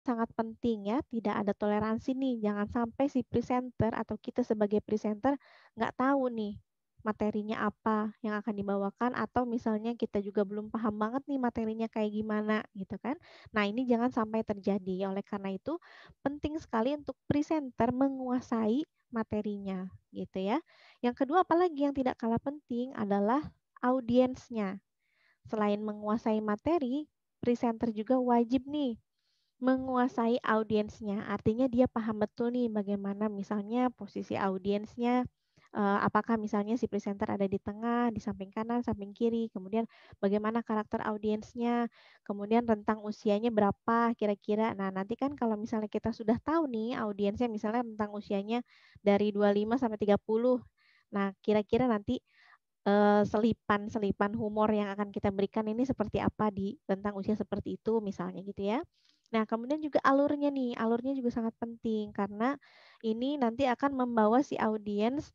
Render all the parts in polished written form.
sangat penting ya, tidak ada toleransi nih. Jangan sampai si presenter atau kita sebagai presenter nggak tahu nih materinya apa yang akan dibawakan atau misalnya kita juga belum paham banget nih materinya kayak gimana gitu kan. Nah, ini jangan sampai terjadi. Oleh karena itu, penting sekali untuk presenter menguasai materinya gitu ya. Yang kedua, apalagi yang tidak kalah penting adalah audiensnya. Selain menguasai materi, presenter juga wajib nih menguasai audiensnya. Artinya dia paham betul nih bagaimana misalnya posisi audiensnya, apakah misalnya si presenter ada di tengah, di samping kanan, samping kiri, kemudian bagaimana karakter audiensnya, kemudian rentang usianya berapa kira-kira. Nah, nanti kan kalau misalnya kita sudah tahu nih audiensnya misalnya rentang usianya dari 25 sampai 30. Nah, kira-kira nanti selipan-selipan humor yang akan kita berikan ini seperti apa di rentang usia seperti itu misalnya gitu ya. Nah, kemudian juga alurnya nih, alurnya juga sangat penting karena ini nanti akan membawa si audiens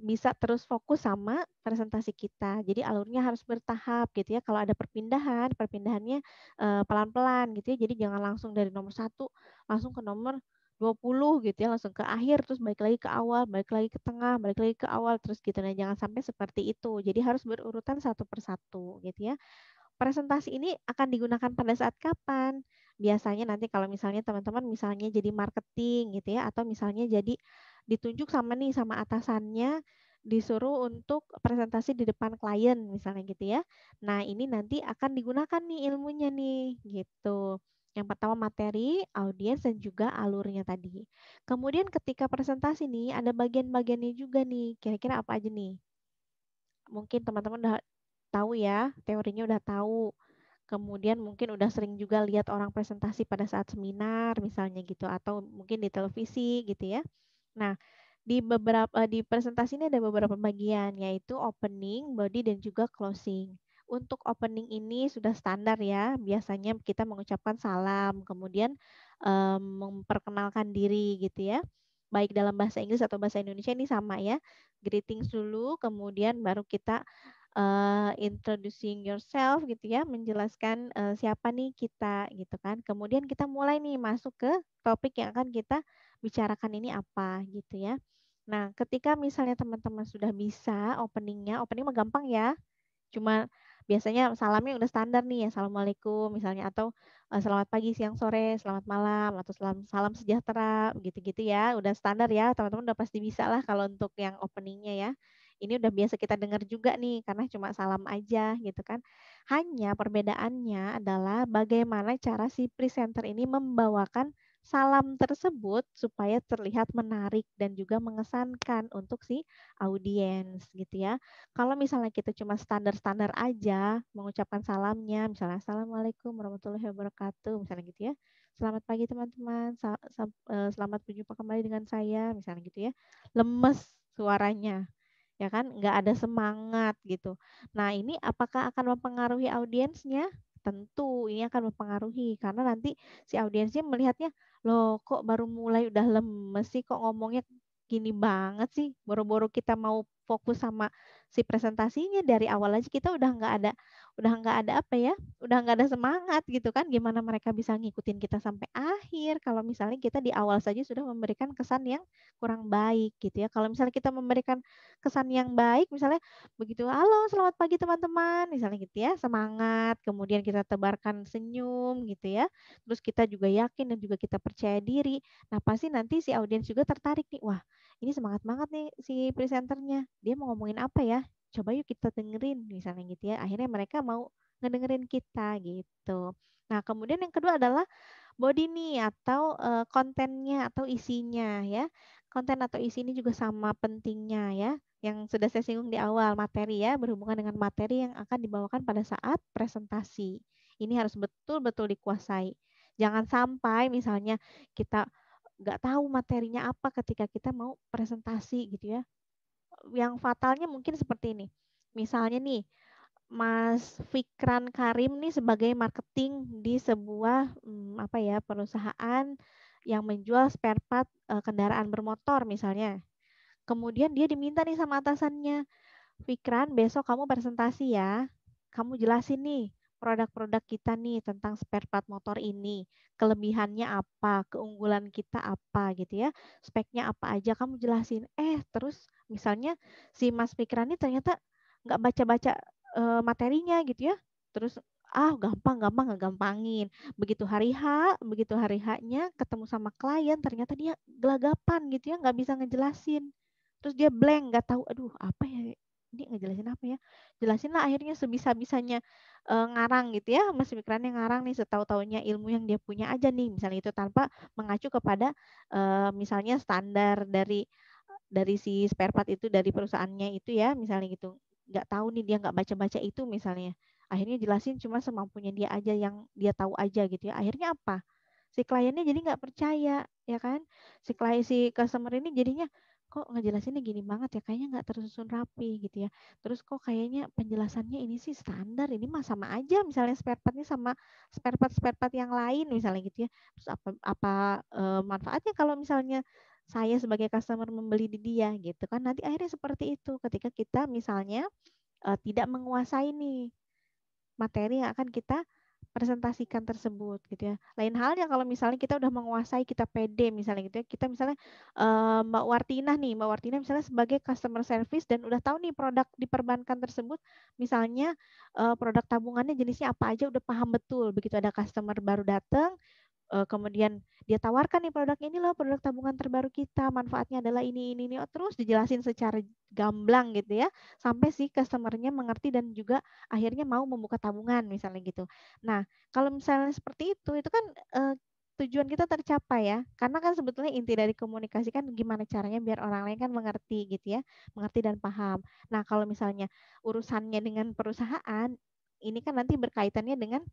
bisa terus fokus sama presentasi kita. Jadi alurnya harus bertahap gitu ya. Kalau ada perpindahan, perpindahannya pelan-pelan gitu ya. Jadi jangan langsung dari nomor 1 langsung ke nomor 20 gitu ya, langsung ke akhir terus balik lagi ke awal, balik lagi ke tengah, balik lagi ke awal terus gitu. Nah, jangan sampai seperti itu. Jadi harus berurutan satu persatu gitu ya. Presentasi ini akan digunakan pada saat kapan? Biasanya nanti kalau misalnya teman-teman misalnya jadi marketing gitu ya atau misalnya jadi ditunjuk sama nih sama atasannya disuruh untuk presentasi di depan klien misalnya gitu ya. Nah, ini nanti akan digunakan nih ilmunya nih gitu. Yang pertama materi, audiens dan juga alurnya tadi. Kemudian ketika presentasi nih ada bagian-bagiannya juga nih. Kira-kira apa aja nih? Mungkin teman-teman udah tahu ya, teorinya udah tahu. Kemudian mungkin udah sering juga lihat orang presentasi pada saat seminar misalnya gitu atau mungkin di televisi gitu ya. Nah, di presentasi ini ada beberapa bagian yaitu opening, body dan juga closing. Untuk opening ini sudah standar ya. Biasanya kita mengucapkan salam, kemudian memperkenalkan diri gitu ya. Baik dalam bahasa Inggris atau bahasa Indonesia ini sama ya. Greetings dulu, kemudian baru kita introducing yourself gitu ya, menjelaskan siapa nih kita gitu kan. Kemudian kita mulai nih masuk ke topik yang akan kita bicarakan ini apa gitu ya. Nah, ketika misalnya teman-teman sudah bisa openingnya, opening mah gampang ya. Cuma biasanya salamnya udah standar nih, assalamualaikum misalnya atau selamat pagi, siang, sore, selamat malam atau salam salam sejahtera gitu-gitu ya. Udah standar ya, teman-teman udah pasti bisa lah kalau untuk yang openingnya ya. Ini udah biasa kita dengar juga nih karena cuma salam aja gitu kan. Hanya perbedaannya adalah bagaimana cara si presenter ini membawakan salam tersebut supaya terlihat menarik dan juga mengesankan untuk si audiens gitu ya. Kalau misalnya kita cuma standar-standar aja mengucapkan salamnya, misalnya Assalamualaikum warahmatullahi wabarakatuh, misalnya gitu ya. Selamat pagi teman-teman, selamat berjumpa kembali dengan saya, misalnya gitu ya. Lemes suaranya, ya kan? Nggak ada semangat gitu. Nah, ini apakah akan mempengaruhi audiensnya? Tentu ini akan mempengaruhi karena nanti si audiensnya melihatnya, loh kok baru mulai udah lemes sih, kok ngomongnya gini banget sih, boro-boro kita mau fokus sama si presentasinya dari awal aja kita udah nggak ada apa ya, udah nggak ada semangat gitu kan, gimana mereka bisa ngikutin kita sampai akhir kalau misalnya kita di awal saja sudah memberikan kesan yang kurang baik gitu ya. Kalau misalnya kita memberikan kesan yang baik, misalnya begitu, halo selamat pagi teman-teman, misalnya gitu ya, semangat, kemudian kita tebarkan senyum gitu ya, terus kita juga yakin dan juga kita percaya diri. Nah, pasti nanti si audiens juga tertarik nih, wah ini semangat banget nih si presenternya. Dia mau ngomongin apa ya? Coba yuk kita dengerin misalnya gitu ya. Akhirnya mereka mau ngedengerin kita gitu. Nah, kemudian yang kedua adalah body nih atau kontennya atau isinya ya. Konten atau isi ini juga sama pentingnya ya. Yang sudah saya singgung di awal, materi ya, berhubungan dengan materi yang akan dibawakan pada saat presentasi. Ini harus betul-betul dikuasai. Jangan sampai misalnya kita nggak tahu materinya apa ketika kita mau presentasi gitu ya. Yang fatalnya mungkin seperti ini. Misalnya nih, Mas Fikran Karim nih sebagai marketing di sebuah apa ya perusahaan yang menjual spare part kendaraan bermotor misalnya. Kemudian dia diminta nih sama atasannya, Fikran besok kamu presentasi ya. Kamu jelasin nih produk-produk kita nih tentang spare part motor ini. Kelebihannya apa, keunggulan kita apa gitu ya. Speknya apa aja kamu jelasin. Terus misalnya si Mas Fikran ini ternyata nggak baca-baca materinya gitu ya. Terus gampang ngegampangin. Begitu hari H-nya ketemu sama klien ternyata dia gelagapan gitu ya, nggak bisa ngejelasin. Terus dia blank, nggak tahu, aduh apa ya, ini ngejelasin apa ya. Jelasin lah akhirnya sebisa-bisanya ngarang gitu ya, Mas Fikrannya ngarang nih setahu-taunya ilmu yang dia punya aja nih, misalnya itu tanpa mengacu kepada misalnya standar dari si spare part itu dari perusahaannya itu ya, misalnya gitu. Nggak tahu nih, dia nggak baca-baca itu misalnya. Akhirnya jelasin cuma semampunya dia aja yang dia tahu aja gitu ya. Akhirnya apa? Si kliennya jadi nggak percaya, ya kan? Si customer ini jadinya kok ngejelasinnya gini banget ya, kayaknya nggak tersusun rapi gitu ya. Terus kok kayaknya penjelasannya ini sih standar, ini mah sama aja misalnya spare partnya sama spare part yang lain misalnya gitu ya. Terus apa manfaatnya kalau misalnya saya sebagai customer membeli di dia gitu kan? Nanti akhirnya seperti itu ketika kita misalnya tidak menguasai nih materi yang akan kita presentasikan tersebut gitu ya. Lain halnya kalau misalnya kita udah menguasai, kita pede misalnya gitu ya. Kita misalnya Mbak Wartina misalnya sebagai customer service dan udah tahu nih produk di perbankan tersebut, misalnya produk tabungannya jenisnya apa aja udah paham betul. Begitu ada customer baru datang, kemudian dia tawarkan nih produknya, ini loh produk tabungan terbaru kita, manfaatnya adalah ini. Oh, terus dijelasin secara gamblang gitu ya, sampai si customernya mengerti dan juga akhirnya mau membuka tabungan misalnya gitu. Nah, kalau misalnya seperti itu kan tujuan kita tercapai ya, karena kan sebetulnya inti dari komunikasi kan gimana caranya biar orang lain kan mengerti gitu ya, mengerti dan paham. Nah, kalau misalnya urusannya dengan perusahaan, ini kan nanti berkaitannya dengan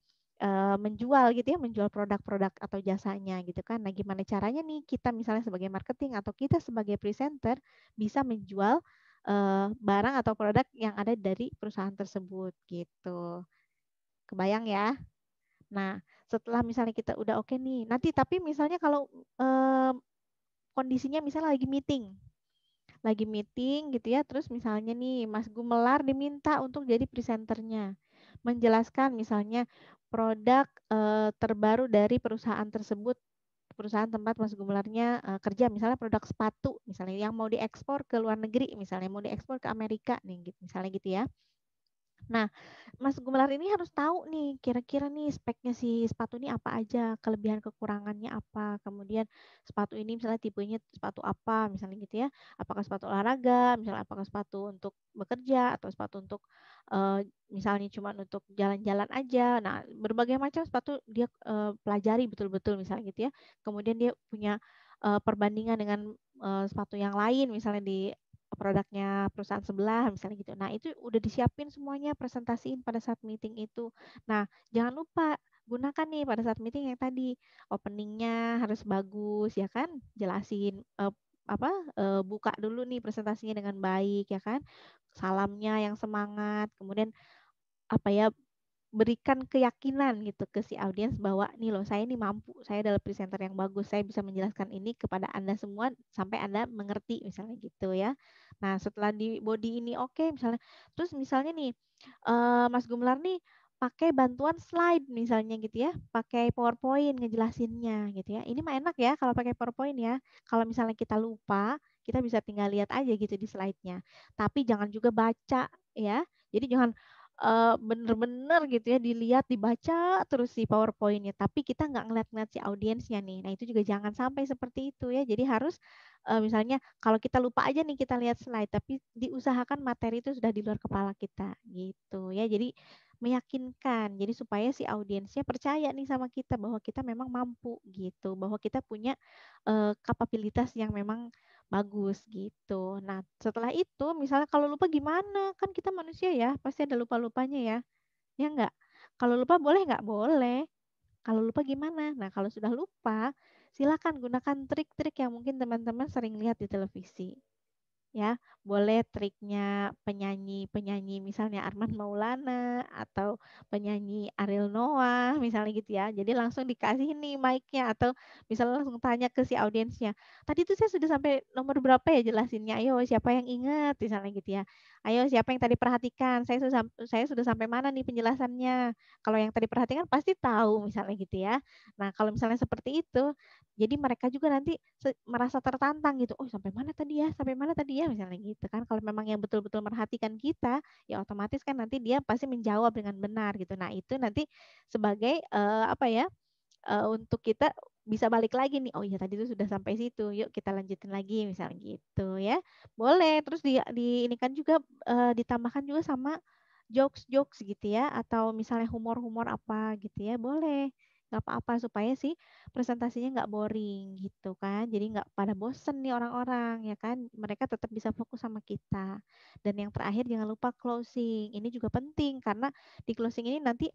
menjual gitu ya, menjual produk-produk atau jasanya gitu kan. Nah, gimana caranya nih kita misalnya sebagai marketing atau kita sebagai presenter bisa menjual barang atau produk yang ada dari perusahaan tersebut gitu. Kebayang ya? Nah, setelah misalnya kita udah oke nih, nanti tapi misalnya kalau eh, kondisinya misalnya lagi meeting gitu ya, terus misalnya nih Mas Gumelar diminta untuk jadi presenternya, menjelaskan misalnya produk terbaru dari perusahaan tersebut, perusahaan tempat Mas Gumelarnya kerja, misalnya produk sepatu misalnya yang mau diekspor ke luar negeri, misalnya mau diekspor ke Amerika nih gitu, misalnya gitu ya. Nah, Mas Gumelar ini harus tahu nih kira-kira nih speknya si sepatu ini apa aja, kelebihan kekurangannya apa, kemudian sepatu ini misalnya tipenya sepatu apa, misalnya gitu ya, apakah sepatu olahraga, misalnya apakah sepatu untuk bekerja atau sepatu untuk misalnya cuma untuk jalan-jalan aja. Nah, berbagai macam sepatu dia pelajari betul-betul misalnya gitu ya. Kemudian dia punya perbandingan dengan sepatu yang lain, misalnya di produknya perusahaan sebelah misalnya gitu. Nah, itu udah disiapin semuanya, presentasiin pada saat meeting itu. Nah, jangan lupa gunakan nih pada saat meeting yang tadi openingnya harus bagus ya kan, jelasin buka dulu nih presentasinya dengan baik ya kan, salamnya yang semangat, kemudian apa ya, berikan keyakinan gitu ke si audiens bahwa nih loh saya ini mampu, saya adalah presenter yang bagus, saya bisa menjelaskan ini kepada Anda semua sampai Anda mengerti misalnya gitu ya. Nah, setelah di body ini oke misalnya, terus misalnya nih Mas Gumelar nih pakai bantuan slide misalnya gitu ya, pakai PowerPoint ngejelasinnya gitu ya. Ini mah enak ya kalau pakai PowerPoint ya. Kalau misalnya kita lupa, kita bisa tinggal lihat aja gitu di slide-nya. Tapi jangan juga baca ya. Jadi jangan bener-bener gitu ya dilihat, dibaca terus si PowerPoint-nya, tapi kita nggak ngeliat-ngeliat si audiensnya nih. Nah, itu juga jangan sampai seperti itu ya. Jadi harus misalnya kalau kita lupa aja nih kita lihat slide, tapi diusahakan materi itu sudah di luar kepala kita gitu ya. Jadi meyakinkan, jadi supaya si audiensnya percaya nih sama kita bahwa kita memang mampu gitu, bahwa kita punya kapabilitas yang memang bagus gitu. Nah, setelah itu misalnya kalau lupa gimana? Kan kita manusia ya, pasti ada lupa-lupanya ya. Ya enggak? Kalau lupa boleh nggak? Boleh. Kalau lupa gimana? Nah, kalau sudah lupa, silakan gunakan trik-trik yang mungkin teman-teman sering lihat di televisi. ya. Boleh triknya penyanyi misalnya Armand Maulana atau penyanyi Ariel Noah misalnya gitu ya. Jadi langsung dikasih nih mic-nya atau misalnya langsung tanya ke si audiensnya. Tadi tuh saya sudah sampai nomor berapa ya jelasinnya? Ayo siapa yang ingat misalnya gitu ya. Ayo siapa yang tadi perhatikan? Saya sudah sampai mana nih penjelasannya? Kalau yang tadi perhatikan pasti tahu misalnya gitu ya. Nah, kalau misalnya seperti itu, jadi mereka juga nanti merasa tertantang gitu. Oh, sampai mana tadi ya? Sampai mana tadi ya? Misalnya gitu kan. Kalau memang yang betul-betul merhatikan kita, ya otomatis kan nanti dia pasti menjawab dengan benar gitu. Nah, itu nanti sebagai apa ya? Untuk kita bisa balik lagi nih. Oh iya tadi itu sudah sampai situ. Yuk kita lanjutin lagi misalnya gitu ya. Boleh. Terus di ini kan juga ditambahkan juga sama jokes-jokes gitu ya atau misalnya humor-humor apa gitu ya. Boleh. Nggak apa-apa supaya sih presentasinya nggak boring gitu kan. Jadi nggak pada bosen nih orang-orang ya kan. Mereka tetap bisa fokus sama kita. Dan yang terakhir jangan lupa closing. Ini juga penting karena di closing ini nanti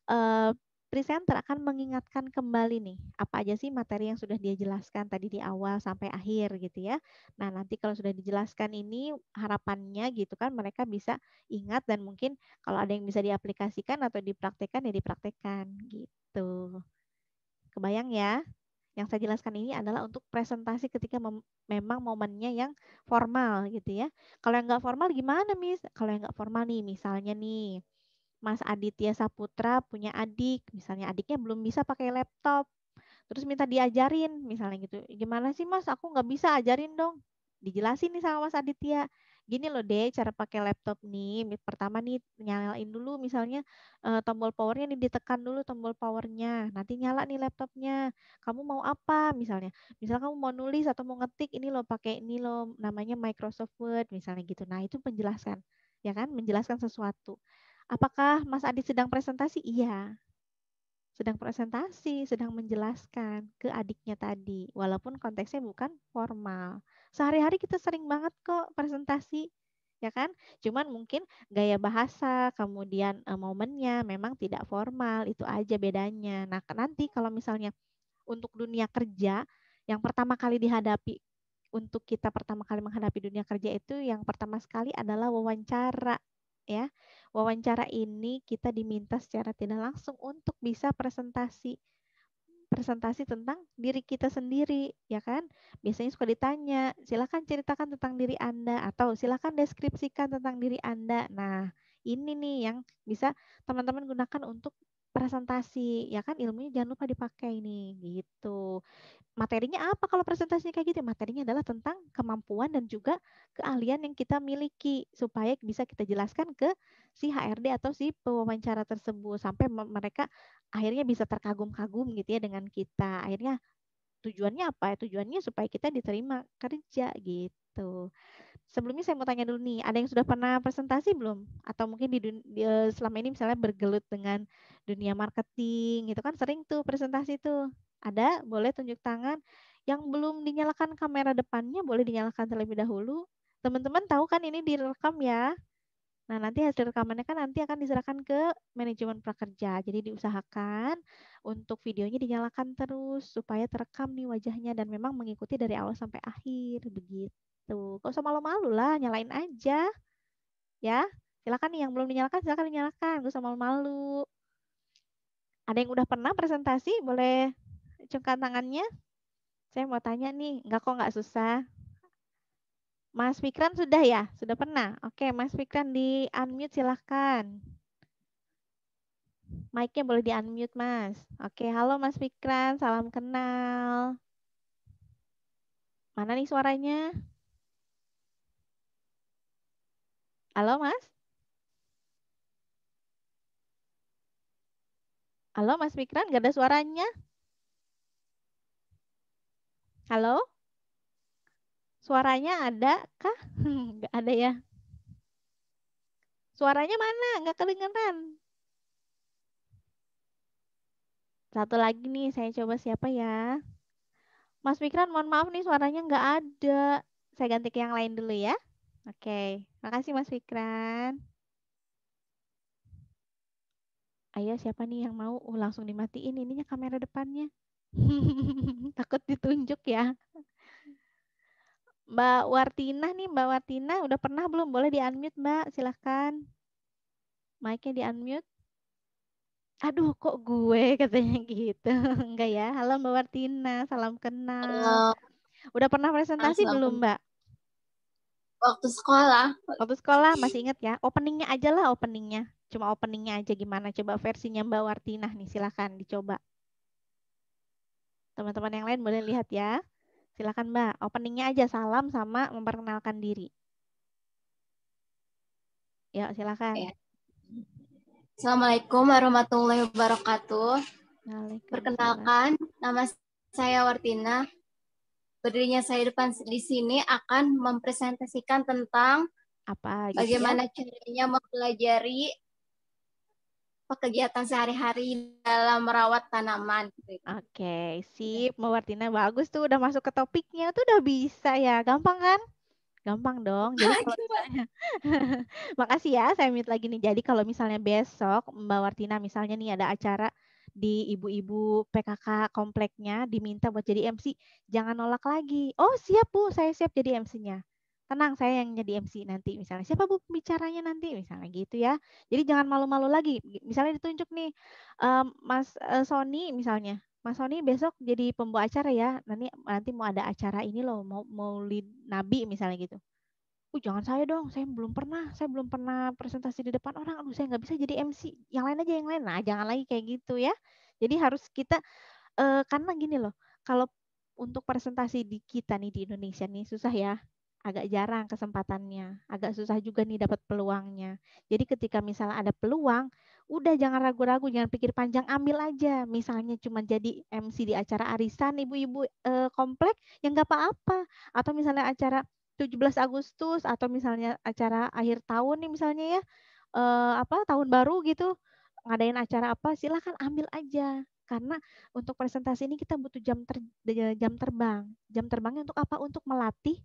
eh, presenter akan mengingatkan kembali nih apa aja sih materi yang sudah dia jelaskan tadi di awal sampai akhir gitu ya. Nah, nanti kalau sudah dijelaskan ini harapannya gitu kan mereka bisa ingat dan mungkin kalau ada yang bisa diaplikasikan atau dipraktekkan ya dipraktekkan gitu. Kebayang ya? Yang saya jelaskan ini adalah untuk presentasi ketika memang momennya yang formal gitu ya. Kalau yang nggak formal gimana, Miss? Kalau yang nggak formal nih, misalnya nih, Mas Aditya Saputra punya adik, misalnya adiknya belum bisa pakai laptop, terus minta diajarin, misalnya gitu. Gimana sih Mas, aku nggak bisa ajarin dong. Dijelasin nih sama Mas Aditya. Gini loh deh cara pakai laptop nih. Pertama nih nyalain dulu misalnya tombol powernya nih ditekan dulu tombol powernya. Nanti nyala nih laptopnya. Kamu mau apa misalnya? Misal kamu mau nulis atau mau ngetik ini loh pakai ini loh namanya Microsoft Word misalnya gitu. Nah itu penjelasan ya kan menjelaskan sesuatu. Apakah Mas Adit sedang presentasi? Iya, sedang presentasi, sedang menjelaskan ke adiknya tadi, walaupun konteksnya bukan formal. Sehari-hari kita sering banget kok presentasi, ya kan? Cuman mungkin gaya bahasa, kemudian momennya memang tidak formal, itu aja bedanya. Nah, nanti kalau misalnya untuk dunia kerja, yang pertama kali dihadapi, untuk kita pertama kali menghadapi dunia kerja itu yang pertama sekali adalah wawancara ya. Wawancara ini kita diminta secara tidak langsung untuk bisa presentasi presentasi tentang diri kita sendiri, ya kan? Biasanya suka ditanya, silakan ceritakan tentang diri Anda atau silakan deskripsikan tentang diri Anda. Nah, ini nih yang bisa teman-teman gunakan untuk presentasi, ya kan? Ilmunya jangan lupa dipakai nih, gitu. Materinya apa kalau presentasinya kayak gitu? Materinya adalah tentang kemampuan dan juga keahlian yang kita miliki supaya bisa kita jelaskan ke si HRD atau si pewawancara tersebut sampai mereka akhirnya bisa terkagum-kagum gitu ya dengan kita. Akhirnya tujuannya apa? Tujuannya supaya kita diterima kerja gitu. Sebelumnya saya mau tanya dulu nih, ada yang sudah pernah presentasi belum? Atau mungkin selama ini misalnya bergelut dengan dunia marketing, itu kan sering tuh presentasi tuh. Ada? Boleh tunjuk tangan. Yang belum dinyalakan kamera depannya boleh dinyalakan terlebih dahulu. Teman-teman tahu kan ini direkam ya. Nah, nanti hasil rekamannya kan nanti akan diserahkan ke manajemen prakerja. Jadi diusahakan untuk videonya dinyalakan terus supaya terekam nih wajahnya dan memang mengikuti dari awal sampai akhir begitu. Gak usah malu-malu lah, nyalain aja ya. Silakan nih yang belum dinyalakan silakan dinyalakan, gak usah malu-malu. Ada yang udah pernah presentasi? Boleh cungkan tangannya. Saya mau tanya nih, enggak kok nggak susah. Mas Fikran sudah ya? Sudah pernah? Oke, Mas Fikran di unmute silahkan. Mic-nya boleh di unmute, Mas. Oke, halo Mas Fikran, salam kenal. Mana nih suaranya? Halo, Mas? Halo, Mas Fikran, gak ada suaranya? Halo? Suaranya ada kah? Gak ada ya. Suaranya mana? Gak kedengeran. Satu lagi nih, saya coba siapa ya? Mas Fikran, mohon maaf nih suaranya nggak ada. Saya ganti ke yang lain dulu ya. Oke, makasih Mas Fikran. Ayo siapa nih yang mau? Langsung dimatiin ininya kamera depannya. Takut ditunjuk ya. Mbak Wartina nih, Mbak Wartina udah pernah belum? Boleh di-unmute, Mbak. Silahkan. Mic-nya di-unmute. Aduh, kok gue katanya gitu. Enggak ya. Halo Mbak Wartina, salam kenal. Kalau Udah pernah presentasi belum, Mbak? waktu sekolah, Waktu sekolah masih ingat ya? Openingnya aja lah, openingnya. Cuma openingnya aja gimana? Coba versinya Mbak Wartina nih, silahkan dicoba. Teman-teman yang lain boleh lihat ya. Silahkan Mbak, openingnya aja salam sama memperkenalkan diri. Yuk, silakan. ya. Assalamualaikum warahmatullahi wabarakatuh. Waalaikumsalam. Perkenalkan, nama saya Wartina. Berdirinya saya depan di sini akan mempresentasikan tentang Apa gitu ya? bagaimana caranya mempelajari kegiatan sehari-hari dalam merawat tanaman. Oke, sip. Mbak Wartina bagus tuh udah masuk ke topiknya tuh udah bisa ya. Gampang kan? Gampang dong. Jadi kalau misalnya makasih ya, saya mute lagi nih. Jadi kalau misalnya besok Mbak Wartina misalnya nih ada acara di ibu-ibu PKK kompleknya diminta buat jadi MC, jangan nolak lagi. Oh, siap Bu, saya siap jadi MC-nya. Tenang, saya yang jadi MC nanti misalnya. Siapa Bu pembicaranya nanti misalnya gitu ya. Jadi jangan malu-malu lagi. Misalnya ditunjuk nih Mas Sony misalnya. Mas Sony besok jadi pembawa acara ya. Nanti mau ada acara ini loh, mau lead Nabi misalnya gitu. Jangan saya dong, saya belum pernah presentasi di depan orang. Aduh, saya nggak bisa jadi MC. Yang lain aja, yang lain. Nah, jangan lagi kayak gitu ya. Jadi harus kita, karena gini loh, kalau untuk presentasi di kita nih di Indonesia nih susah ya. Agak jarang kesempatannya, agak susah juga nih dapat peluangnya. Jadi ketika misalnya ada peluang, udah jangan ragu-ragu, jangan pikir panjang, ambil aja. Misalnya cuma jadi MC di acara arisan ibu-ibu komplek, ya nggak apa-apa. Atau misalnya acara 17 Agustus atau misalnya acara akhir tahun nih misalnya ya, apa tahun baru gitu, ngadain acara apa, silahkan ambil aja. Karena untuk presentasi ini kita butuh jam terbang. Jam terbangnya untuk apa? Untuk melatih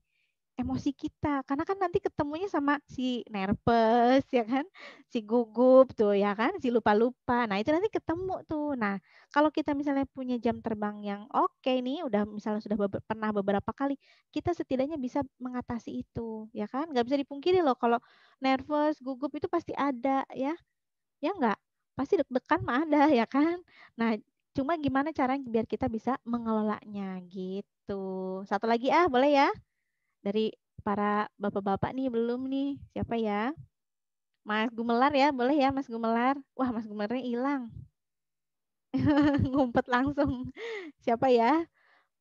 emosi kita. Karena kan nanti ketemunya sama si nervous ya kan, si gugup tuh ya kan, si lupa-lupa. Nah, itu nanti ketemu tuh. Nah, kalau kita misalnya punya jam terbang yang oke nih, udah misalnya sudah pernah beberapa kali, kita setidaknya bisa mengatasi itu, ya kan? Nggak bisa dipungkiri loh kalau nervous, gugup itu pasti ada ya. Ya enggak? Pasti deg-degan mah ada ya kan? Nah, cuma gimana caranya biar kita bisa mengelolanya gitu. Satu lagi boleh ya? Dari para bapak-bapak nih belum nih. Siapa ya? Mas Gumelar ya, boleh ya Mas Gumelar? Wah, Mas Gumelarnya hilang. Ngumpet langsung. Siapa ya?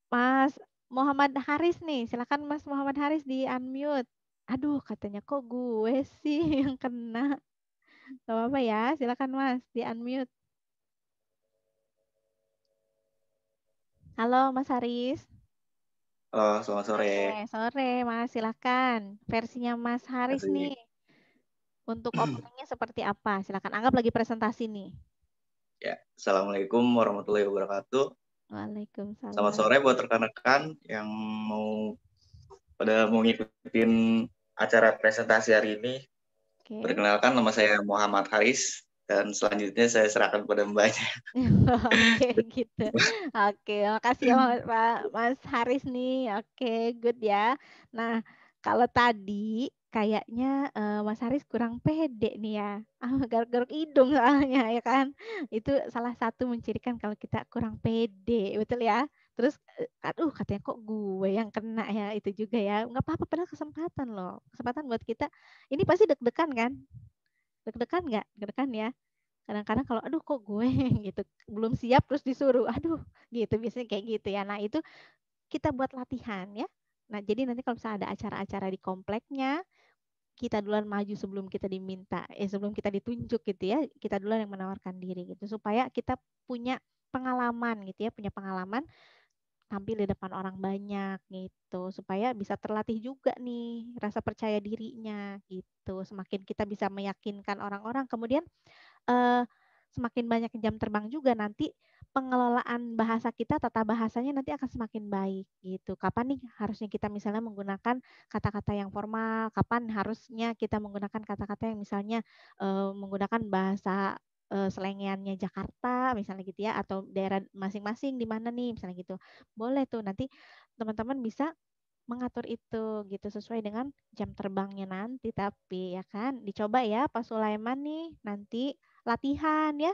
Mas Muhammad Haris nih. Silakan Mas Muhammad Haris di unmute. Aduh, katanya kok gue sih yang kena. Gak apa-apa ya, silakan Mas di unmute. Halo Mas Haris. Halo, selamat sore. Oke, sore Mas, silakan. Versinya Mas Haris nih. Kasih. Untuk openingnya seperti apa? Silakan, anggap lagi presentasi nih. Ya, Assalamualaikum warahmatullahi wabarakatuh. Selamat Waalaikumsalam. sore buat rekan-rekan yang mau ngikutin acara presentasi hari ini. Oke. Perkenalkan, nama saya Muhammad Haris dan selanjutnya saya serahkan pada mbaknya. Oke, gitu. Oke, makasih ya Mas Haris nih. Oke, good ya. Nah, kalau tadi kayaknya Mas Haris kurang pede nih ya. Garuk-garuk hidung soalnya ya kan. Itu salah satu mencirikan kalau kita kurang pede, betul ya. Terus, aduh katanya kok gue yang kena ya, itu juga ya. Nggak apa-apa, padahal kesempatan loh. Kesempatan buat kita. Ini pasti deg-degan kan? Deg-degan nggak? Deg-degan ya. Kadang-kadang kalau aduh kok gue gitu belum siap terus disuruh aduh gitu biasanya kayak gitu ya. Nah, itu kita buat latihan ya. Nah, jadi nanti kalau misalnya ada acara-acara di kompleknya, kita duluan maju sebelum kita diminta, sebelum kita ditunjuk gitu ya, kita duluan yang menawarkan diri gitu supaya kita punya pengalaman gitu ya, punya pengalaman tampil di depan orang banyak gitu supaya bisa terlatih juga nih rasa percaya dirinya gitu. Semakin kita bisa meyakinkan orang-orang, kemudian eh, semakin banyak jam terbang juga nanti pengelolaan bahasa kita, tata bahasanya nanti akan semakin baik gitu. Kapan nih harusnya kita misalnya menggunakan kata-kata yang formal, kapan harusnya kita menggunakan kata-kata yang misalnya menggunakan bahasa selengeannya Jakarta misalnya gitu ya, atau daerah masing-masing di mana nih misalnya gitu. Boleh tuh nanti teman-teman bisa mengatur itu gitu sesuai dengan jam terbangnya nanti. Tapi ya kan dicoba ya Pak Sulaiman nih nanti latihan ya.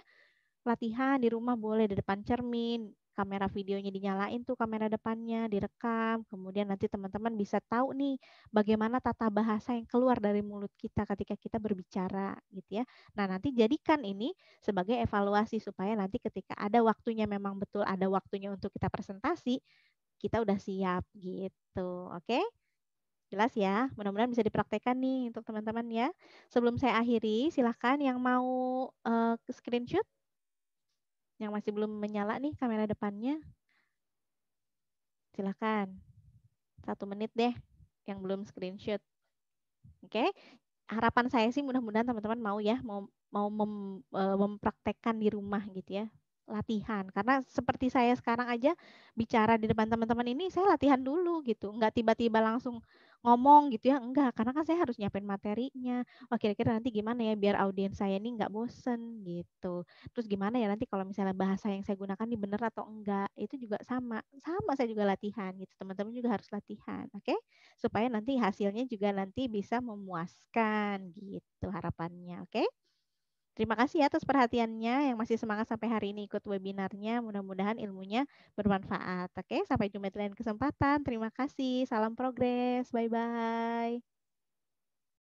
Latihan di rumah boleh di depan cermin, kamera videonya dinyalain tuh kamera depannya, direkam. Kemudian nanti teman-teman bisa tahu nih bagaimana tata bahasa yang keluar dari mulut kita ketika kita berbicara gitu ya. Nah, nanti jadikan ini sebagai evaluasi supaya nanti ketika ada waktunya memang betul ada waktunya untuk kita presentasi, kita udah siap gitu. Oke? Jelas ya? Mudah-mudahan bisa dipraktekkan nih untuk teman-teman ya. Sebelum saya akhiri, silahkan yang mau screenshot yang masih belum menyala nih kamera depannya, silahkan. 1 menit deh yang belum screenshot. Oke, harapan saya sih mudah-mudahan teman-teman mau ya, mau mempraktekkan di rumah gitu ya, latihan. Karena seperti saya sekarang aja bicara di depan teman-teman ini, saya latihan dulu gitu, nggak tiba-tiba langsung ngomong gitu ya, enggak. Karena kan saya harus nyiapin materinya. Oh kira-kira nanti gimana ya biar audiens saya ini nggak bosen gitu. Terus gimana ya nanti kalau misalnya bahasa yang saya gunakan ini benar atau enggak, itu juga sama saya juga latihan gitu. Teman-teman juga harus latihan, oke? Supaya nanti hasilnya juga nanti bisa memuaskan gitu harapannya, oke? Terima kasih ya atas perhatiannya yang masih semangat sampai hari ini ikut webinarnya. Mudah-mudahan ilmunya bermanfaat. Oke, sampai jumpa di lain kesempatan. Terima kasih. Salam progres. Bye-bye.